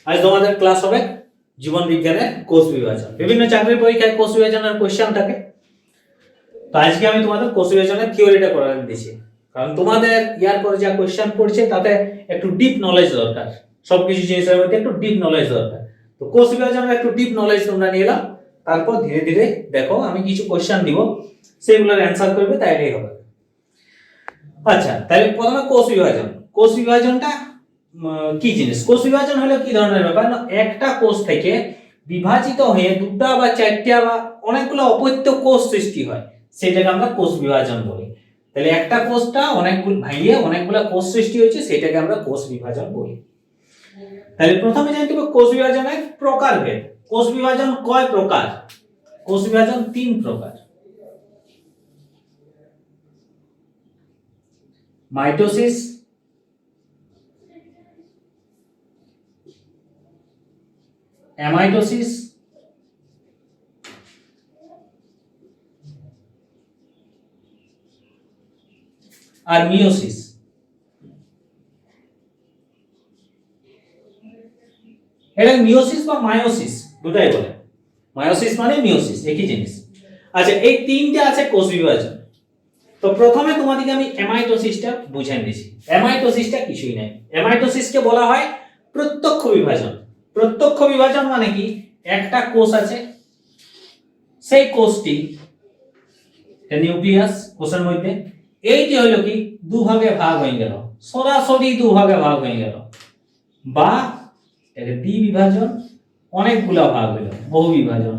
আজ তোমাদের ক্লাস হবে জীবন বিজ্ঞানের কোষ বিভাজন। বিভিন্ন চাকরির পরীক্ষায় কোষ বিভাজনের কোশ্চেন থাকে, তো আজকে আমি তোমাদের কোষ বিভাজনের থিওরিটা করাতে দিয়েছি, কারণ তোমাদের ইয়ার পরে যা কোশ্চেন পড়ছে তাতে একটু ডিপ নলেজ দরকার, সবকিছু জিনিসের মধ্যে একটু ডিপ নলেজ দরকার। তো কোষ বিভাজনের একটু ডিপ নলেজ তোমরা নিয়ে এলাম, তারপর ধীরে ধীরে দেখো আমি কিছু কোশ্চেন দিব, সেগুলোর অ্যান্সার করবে, তাইলেই হবে। আচ্ছা, তাহলে প্রথমে কোষ বিভাজন। কোষ বিভাজনটা কি জিনিস? কোষ বিভাজন হলো কি ধরনের ব্যাপার না, একটা কোষ থেকে বিভাজিত হয়ে দুটা বা চারটা বা অনেকগুলো অপত্য কোষ সৃষ্টি হয়, সেটাকে আমরা কোষ বিভাজন বলি। তাহলে একটা কোষটা অনেকগুলো ভাঙিয়ে অনেকগুলো কোষ সৃষ্টি হয়েছে, সেটাকে আমরা কোষ বিভাজন বলি। তাহলে প্রথমে জানতে হবে কোষ বিভাজনের প্রকারভেদ। কোষ বিভাজন কয় প্রকার? কোষ বিভাজন 3 প্রকার। মাইটোসিস, অ্যামাইটোসিস আর মিয়োসিস। এটা মিয়োসিস বা মায়োসিস দুটাই বলে, মায়োসিস মানে মিয়োসিস একই জিনিস। আচ্ছা, এই তিনটে আছে কোষ বিভাজন। তো প্রথমে তোমাদেরকে আমি অ্যামাইটোসিসটা বুঝিয়ে দিয়েছি। অ্যামাইটোসিসটা কিছুই নাই, অ্যামাইটোসিসকে বলা হয় প্রত্যক্ষ বিভাজন। প্রত্যক্ষ বিভাজন মানে কি, একটা কোষ আছে, সেই কোষটি নিউক্লিয়াস, কোষের মধ্যে এইটি হলো কি দুভাগে ভাগ হয়ে গেল, সরাসরি দুভাগে ভাগ হয়ে গেল, বা এটাকে দ্বি বিভাজন, অনেকগুলা ভাগ হলো, বহু বিভাজন।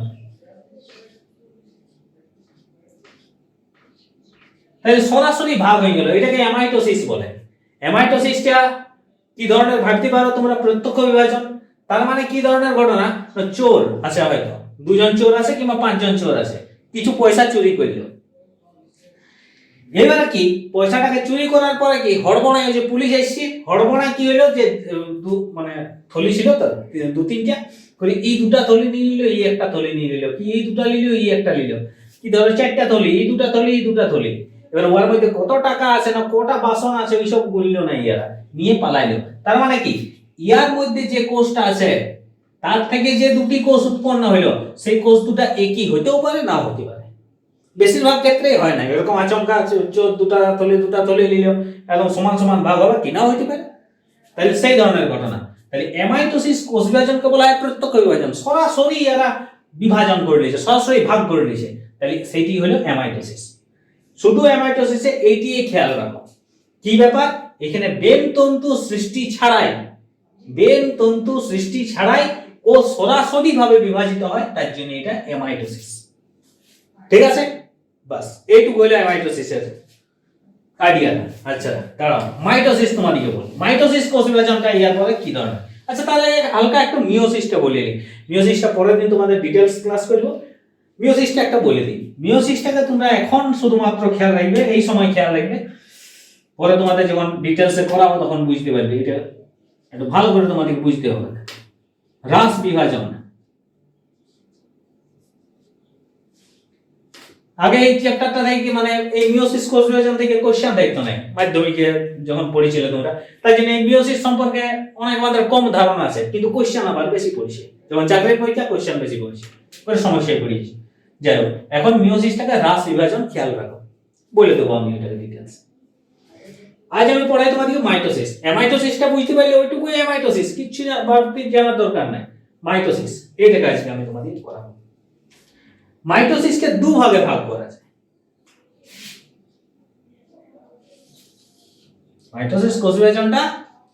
তাহলে সরাসরি ভাগ হয়ে গেল, এটাকে অ্যামাইটোসিস বলে। অ্যামাইটোসিসটা কি ধরনের ভাবতে পারো তোমরা? প্রত্যক্ষ বিভাজন। তার মানে কি ধরনের ঘটনা, চোর আছে, হয়তো দুজন চোর আছে কিংবা 5 জন চোর আছে, কিছু পয়সা চুরি করলো। এবারে কি পয়সাটাকে চুরি করার পরে কি হড়বড়ায়, যে পুলিশ এসছে, হড়বড়ায় কি হলো যে মানে থলি ছিল তো 2-3টা করে, এই দুটা থলি নিয়ে নিল, এই একটা থলি নিয়ে নিল, কি এই দুটা নিল, এই একটা নিল, কি ধরো 4টা থলি, এই দুটা থলি, এই দুটা থলি। এবার ওর মধ্যে কত টাকা আছে না কটা বাসন আছে ওইসব গুনলো না, ইয়ারা নিয়ে পালাইলো। তার মানে কি ইয়ার মধ্যে যে কোষটা আছে তার থেকে যে দুটি কোষ উৎপন্ন হইলো, সেই কোষ দুটা একই হতেও পারে, নাও হতে পারে। বেশিরভাগ ক্ষেত্রেই হয় না এরকম আচমকা দুটা থলি নিল, একদম সমান সমান ভাগ হবে, কি নাও হতে পারে। তাহলে সেই ধরনের ঘটনা। তাহলে অ্যামাইটোসিস কোষ বিভাজনকে বলা হয় প্রত্যক্ষ বিভাজন, সরাসরি এরা বিভাজন করে নিয়েছে, সরাসরি ভাগ করে নিয়েছে, তাহলে সেইটি হলো অ্যামাইটোসিস। শুধু অ্যামাইটোসিসে এইটি খেয়াল রাখো, কি ব্যাপার, এখানে বেন তন্তু সৃষ্টি ছাড়াই ও সরাসরি ভাবে বিভাজিত হয়, তার জন্য এটা অ্যামাইটোসিস। ঠিক আছে, বাস এইটুকু হলো অ্যামাইটোসিসের আইডিয়া। আচ্ছা দাঁড়াও, মাইটোসিস তোমাদেরকে বলি, মাইটোসিস কোষ বিভাজনটা ইয়ার পরে কি ধরনের। আচ্ছা তাহলে হালকা একটু মিয়োসিসটা বলে নিই, মিয়োসিসটা পরের দিন তোমাদের ডিটেইলস ক্লাস করব। মিয়োসিসটা একটা বলে দিই, মিয়োসিসটাকে তোমরা এখন শুধুমাত্র খেয়াল রাখবে, এই সময় খেয়াল রাখবে, পরে তোমাদের যখন ডিটেইলসে করাবো তখন বুঝতে পারবে, এটা একটু ভালো করে তোমাদেরকে বুঝতে হবে। হ্রাস বিভাজন, আগে এই চ্যাপ্টারটা থেকে মানে এই মিয়োসিস কোষ বিভাজন থেকে কোশ্চেন দেখতো না মাধ্যমিকে যখন পড়েছিলে তোমরা, তাই জন্য এই মিয়োসিস সম্পর্কে অনেক আমাদের কম ধারণা আছে, কিন্তু কোশ্চেন আবার বেশি পড়ছে, যেমন চাকরির পরীক্ষা কোশ্চেন বেশি পড়ছে, করে সমস্যায় পড়েছি। যাই হোক, এখন মিয়োসিসটাকে হ্রাস বিভাজন খেয়াল রাখো, বলে দেবো আমি এটাকে ডিটেইলস। আজ আমি পড়াই তোমাদেরকে মাইটোসিস। অ্যামাইটোসিসটা বুঝতে পারলে ওইটুকুই অ্যামাইটোসিস, কিচ্ছু বাড়তি জানার দরকার নাই। মাইটোসিস এইটাকে আজকে আমি তোমাদেরকে পড়াবো। মাইটোসিসকে দুভাগে ভাগ করা যায়। মাইটোসিস কোষ বিভাজনটা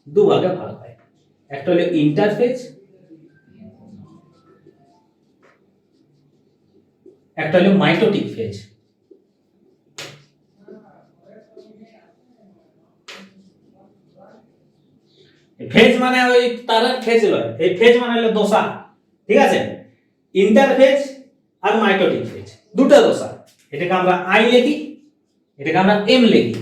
দুভাগে ভাগ হয়, একটা হলো ইন্টারফেজ, একটা হলো মাইটোটিক ফেজ। ফেজ মানে ওই তারের ফেজ লয়, এই ফেজ মানে হলো দশা, ঠিক আছে। ইন্টারফেজ আর মাইটোটিক ফেজ দুটো দশা, এটাকে আমরা আই লিখি, এটাকে আমরা এম লিখি,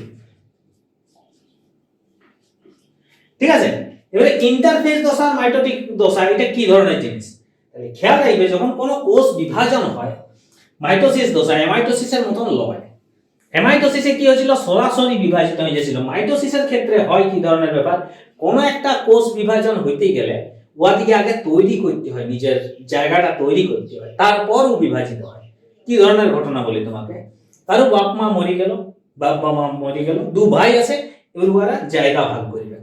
ঠিক আছে। এবারে ইন্টারফেজ দশা আর মাইটোটিক দশা এটা কি ধরনের জিনিস, তাহলে খেয়াল রাখবে, যখন কোনো কোষ বিভাজন হয় মাইটোসিস দশা অ্যামাইটোসিসের মতন লয়। অ্যামাইটোসিসে কি হয়েছিল, সরাসরি বিভাজিত হয়ে গেছিল। মাইটোসিসের ক্ষেত্রে হয় কি ধরনের ব্যাপার, কোন একটা কোষ বিভাজন হইতে গেলে ওয়াদিকে আগে তৈরি করতে হয়, নিজের জায়গাটা তৈরি করতে হয়, তারপর ও বিভাজিত হয়। কি ধরনের ঘটনা বলি তোমাকে, কারো বাপ মা মরে গেল, মরে গেল, দু ভাই আছে, এবার ওরা জায়গা ভাগ করবে।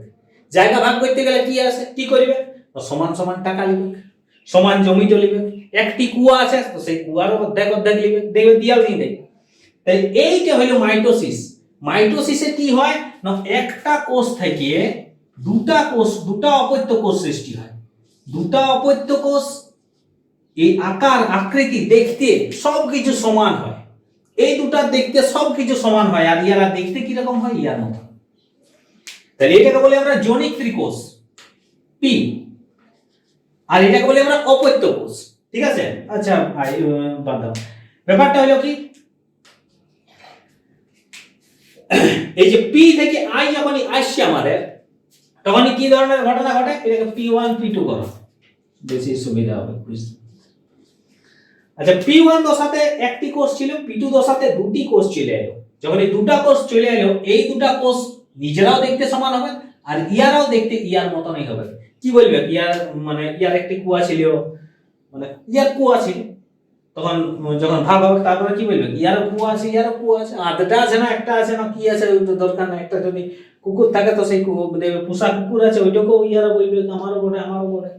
জায়গা ভাগ করতে গেলে কি আছে, কি করবে, সমান সমান টাকা লিবে, সমান জমি লিবে। একটি কুয়া আছে তো সেই কুয়ার অর্ধেক অর্ধেক লিবে, দেখবে দিয়াল দিয়ে দেয়। তাই এইটা হলো মাইটোসিস। মাইটোসিসে কি হয় না, একটা কোষ থেকে দুটা অপত্য কোষ সৃষ্টি হয়। দুটা অপত্য কোষ এই আকার আকৃতি দেখতে সবকিছু সমান হয়, এই দুটা দেখতে সবকিছু সমান হয়, আর ইয়ারা দেখতে কিরকম হয়, ইয়ার মতো। তাহলে এটাকে বলি আমরা জনিক ত্রিকোষ পি, আর এটাকে বলি আমরা অপত্য কোষ। ঠিক আছে, আচ্ছা বাদ দাও। ব্যাপারটা হলো কি, এই যে পি থেকে আই যখনই আসছে আমাদের, তখনই কি ধরনের ঘটনা ঘটে, এটাকে P1 P2 করো, বেশি সুবিধা হবে বুঝতে। আচ্ছা, P1 দশাতে একটি কোষ ছিল, P2 দশাতে দুটি কোষ চলে এলো। যখন এই দুটা কোষ চলে এলো, এই দুটা কোষ নিজেরাও দেখতে সমান হবে, আর ইয়ারাও দেখতে ইয়ার মতনই হবে। কি বলবে, ইয়ার মানে ইয়ার একটি কুয়া ছিল, মানে ইয়ার কুয়া ছিল, তখন যখন ভাগ হবে তারপরে কি বলবে, ইয়ারও কুয়া আছে, ইয়ারও কুয়া আছে, আধটা আছে না একটা আছে না, কি আছে ওই তো দরকার না। একটা যদি কুকুর থাকে তো সেই দেখবে পোষা কুকুর আছে, ওইটাকেও ইয়ারা বলবে আমারও বলে, আমারও বলে।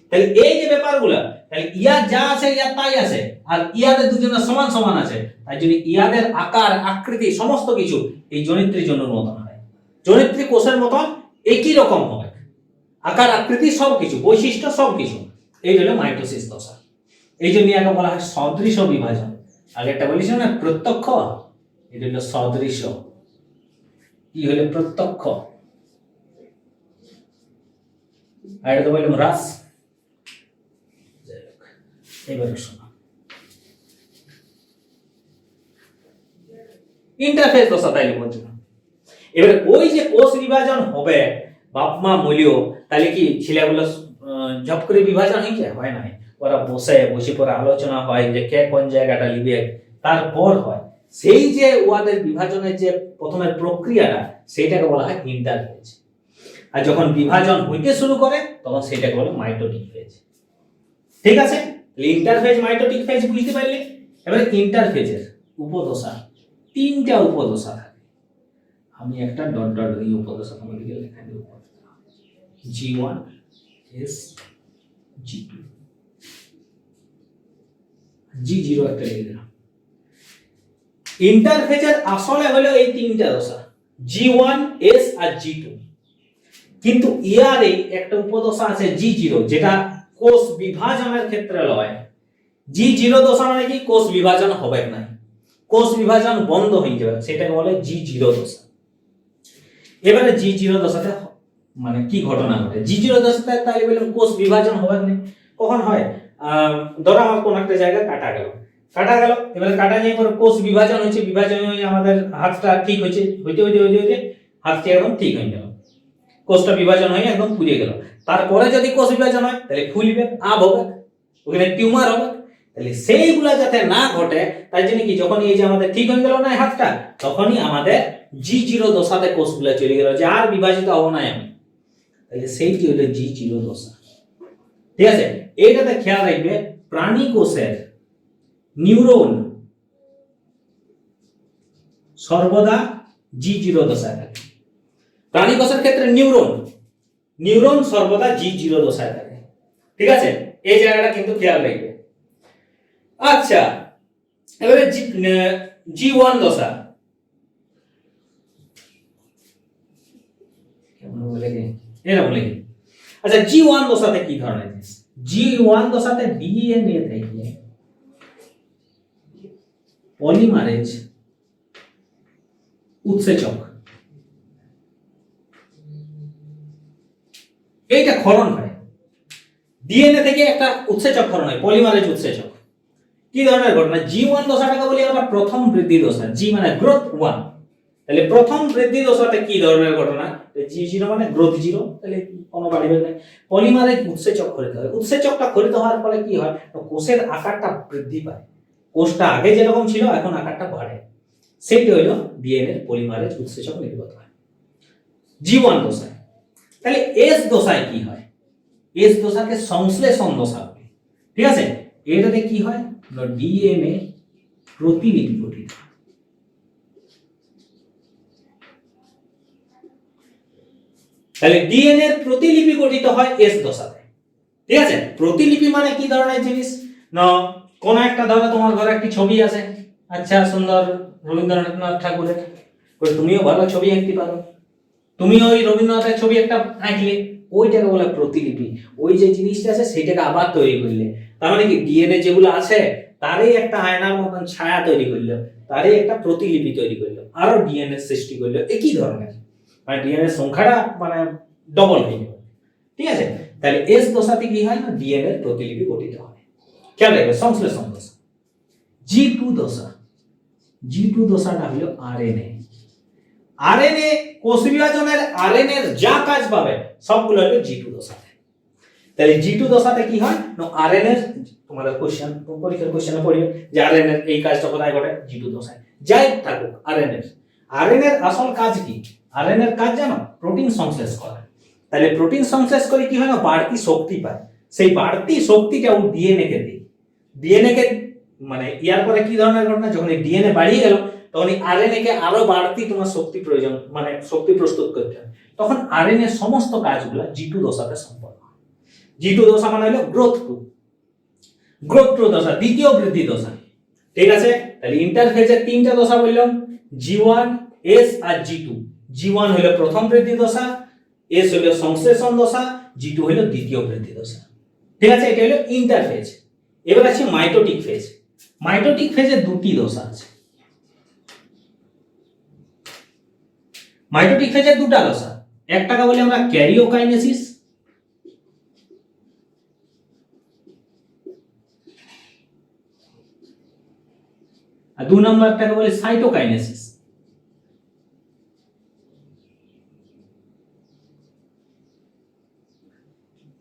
তাহলে এই যে ব্যাপারগুলা, তাহলে ইয়ার যা আছে ইয়ার তাই আছে, আর ইয়াদের দুজনের সমান সমান আছে, তাই জন্য ইয়াদের আকার আকৃতি সমস্ত কিছু এই জনিত্রীর জন্য মতন হয়। জনিত্রী কোষের মতন একই রকম হবে, আকার আকৃতি সবকিছু, বৈশিষ্ট্য সবকিছু। এই হলো মাইটোসিস দশা। এই জন্য একে বলা হয় সদৃশ বিভাজন। আগে একটা বলেছিলাম না প্রত্যক্ষ, এটা হলো সদৃশ। কি হলো প্রত্যক্ষ, আর এটা তো বললাম হ্রাস। এবারে শোনো, ইন্টারফেস দশা তাইলে বলছি না। এবারে ওই যে কোষ বিভাজন হবে, বাপ মা মূল্য, তাহলে কি ছেলেগুলো ঝপ করে বিভাজন হয়েছে, হয় না, ওরা বসে পরে আলোচনা হয় যে কে কোন জায়গাটা লিবে, তারপর হয় সেই যে ওদের বিভাজনের যে প্রথমের প্রক্রিয়াটা, সেটাকে বলা হয় ইন্টারফেজ। আর যখন বিভাজন হইতে শুরু করে তখন সেটাকে বলে মাইটোটিক ফেজ। ঠিক আছে, ইন্টারফেজ মাইটোটিক ফেজ বুঝতে পারলে। এবারে ইন্টারফেজের উপদশা, তিনটা উপদশা থাকে। আমি একটা ডট ডট দিয়ে উপদশা তোমাদেরকে লেখা দেব, G1 S G2 G0 একটা লিখে দিলাম। ইন্টারফেজের আসলে হলো এই তিনটা দশা, G1 S আর G2, কিন্তু ইয়ারে একটা উপদশা আছে G0, যেটা কোষ বিভাজনের ক্ষেত্রে লয়। G0 দশা মানে কি, কোষ বিভাজন হবে না, কোষ বিভাজন বন্ধ হয়ে যাবে, সেটাকে বলে G0 দশা। এবারে G0 দশাতে মানে কি ঘটনা ঘটে, G0 দশাতে তাই বললাম কোষ বিভাজন হবে না। কখন হয়, ধরো আমার কোন একটা জায়গা কাটা গেল, এবারে কাটা যাওয়ার পর কোষ বিভাজন হয়েছে, বিভাজন হয়ে আমাদের হাতটা ঠিক হয়েছে, হইতে হাতটি একদম ঠিক হয়ে গেল, কোষটা বিভাজন হয়ে একদম ফুলে গেল। তারপরে যদি কোষ বিভাজন হয় তাহলে ফুলবে, আব হবে, ওখানে টিউমার হবে। তাহলে সেইগুলা যাতে না ঘটে তাই জন্য কি, যখন এই যে আমাদের ঠিক হয়ে গেল না হাতটা, তখনই আমাদের G0 দশাতে কোষগুলা চলে গেল, যে আর বিভাজিত হবো না আমি। তাহলে সেইটি হলো G0 দশা। ঠিক আছে, এইটাতে খেয়াল রাখবে, প্রাণী কোষের নিউরন সর্বদা G0 দশায় থাকে। প্রাণী কোষের ক্ষেত্রে নিউরন সর্বদা G0 দশায় থাকে। ঠিক আছে, এই জায়গাটা কিন্তু খেয়াল রাখবে। আচ্ছা, এবারে G1 দশা, কেমন বলে কি এরকম লিখি। আচ্ছা, G1 দশাতে কি ধরনের জিনিস, G1 দশাতে ডিএনএ থেকে পলিমারেজ উৎসেচক এইটা ক্ষরণ হয়, ডিএনএ থেকে একটা উৎসেচক ক্ষরণ হয়, পলিমারেজ উৎসেচক। কি ধরনের ঘটনা, G1 দশাটাকে বলি আমরা প্রথম বৃদ্ধি দশা, G মানে গ্রোথ 1। তাহলে প্রথম বৃদ্ধি দশাতে কি ধরনের ঘটনা, G0 মানে গ্রোথ 0, তাহলে কোনো বাড়িবে না, পলিমারেজ উৎসেচক খরিত হয়। উৎসেচকটা খরিত হওয়ার ফলে কি হয়, কোষের আকারটা বৃদ্ধি পায়, কোষটা আগে যেরকম ছিল এখন আকারটা বাড়ে, সেটি হলো ডিএনএ পলিমারেজ উৎসেচক নির্গত হয় G1 দশায়। তাহলে S দশায় কি হয়, এস দশাকে সংশ্লেষণ দশা বলে। ঠিক আছে, এটাতে কি হয় না ডিএনএ প্রতিলিপি গঠিত। তাহলে ডিএনএ এর প্রতিলিপি গঠিত হয় এস দশাতে। ঠিক আছে, প্রতিলিপি মানে কি ধরনের জিনিস না, কোন একটা ধরো তোমার ঘরে একটি ছবি আছে, আচ্ছা সুন্দর রবীন্দ্রনাথ ঠাকুরের, তুমিও ভালো ছবি আঁকতে পারো, তুমি ওই রবীন্দ্রনাথের ছবি একটা আঁকলে, ওইটাকে বলে প্রতিলিপি। ওই যে জিনিসটা আছে সেটাকে আবার তৈরি করলে, তার মানে কি ডিএনএ যেগুলো আছে তারই একটা আয়নার মতন ছায়া তৈরি করলো, তারই একটা প্রতিলিপি তৈরি করলো, আরো ডিএনএ সৃষ্টি করলো একই ধরনের, মানে ডিএনএ সংখ্যাটা মানে ডবল হয়ে যাবে। ঠিক আছে, তাহলে এস দশাতে কি হয় না ডিএনএ প্রতিলিপি গঠিত হয়। খেয়াল রাখবে সংশ্লেষণ দশা। জি2 দশা, জি2 দশাটা হলো আরএনএ। আরএনএ কোষ বিভাজনের আরএনএ এর যা কাজ পাবে সবগুলো হলো জি2 দশাতে। তাহলে জি2 দশাতে কি হয় না আরএনএ, তোমাদের কোশ্চেন পরীক্ষার কোশ্চেনে পড়বে যে আরএনএ এই কাজটা কোথায় ঘটে, জি2 দশায়। যাই থাকুক আরএনএ এর আসল কাজ কি, আরএনএ এর কাজ জানো, প্রোটিন সংশ্লেষ করা। তাহলে প্রোটিন সংশ্লেষ করে কি হয় না বাড়তি শক্তি পায়, সেই বাড়তি শক্তিটা ও ডিএনএ কে দেয়। ডিএনএ কে মানে ইয়ার পরে কি ধরনের ঘটনা, যখন ডিএনএ বাড়িয়ে গেল তখন আরএনএ কে আরো বাড়তি তোমার শক্তি প্রয়োজন, মানে শক্তি প্রস্তুত করতে হয়, তখন আরএনএ সমস্ত কাজগুলো জি2 দশাতে সম্পন্ন হয়। জি2 দশা মানে হলো গ্রোথ টু দশা, দ্বিতীয় বৃদ্ধি দশা। ঠিক আছে, তাহলে ইন্টারফেজের তিনটা দশা বললাম, জি1, এস আর জি2। জি1 হলো প্রথম বৃদ্ধি দশা, এস হলো সংশ্লেষণ দশা, জি2 হলো দ্বিতীয় বৃদ্ধি দশা। ঠিক আছে, এটা হলো ইন্টারফেজ। এবার আছে মাইটোটিক ফেজ। মাইটোটিক ফেজে দুটি দশা আছে, মাইটোটিক ফেজের দুটো দশা, একটাকে বলি আমরা ক্যারিওকাইনেসিস, আর দুই নম্বরটাকে বলি সাইটোকাইনেসিস।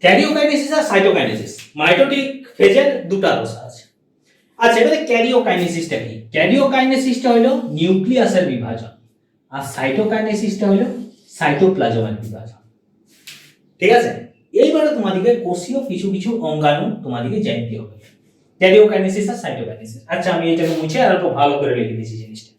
ক্যারিওকাইনেসিস আর সাইটোকাইনেসিস মাইটোটিক ফেজের দুটো দশা আছে। আচ্ছা, এবারে ক্যারিওকাইনেসিসটা কি? ক্যারিওকাইনেসিসটা হলো নিউক্লিয়াসের বিভাজন, আর সাইটোকাইনেসিসটা হলো সাইটোপ্লাজমের বিভাজন। ঠিক আছে, এইবারে তোমাদেরকে কোষীয় কিছু কিছু অঙ্গাণু তোমাদেরকে জানতে হবে, ক্যারিওকাইনেসিস আর সাইটোকাইনেসিস। আচ্ছা, আমি এটাকে মুছে আর একটু ভালো করে লিখে দিয়েছি জিনিসটা।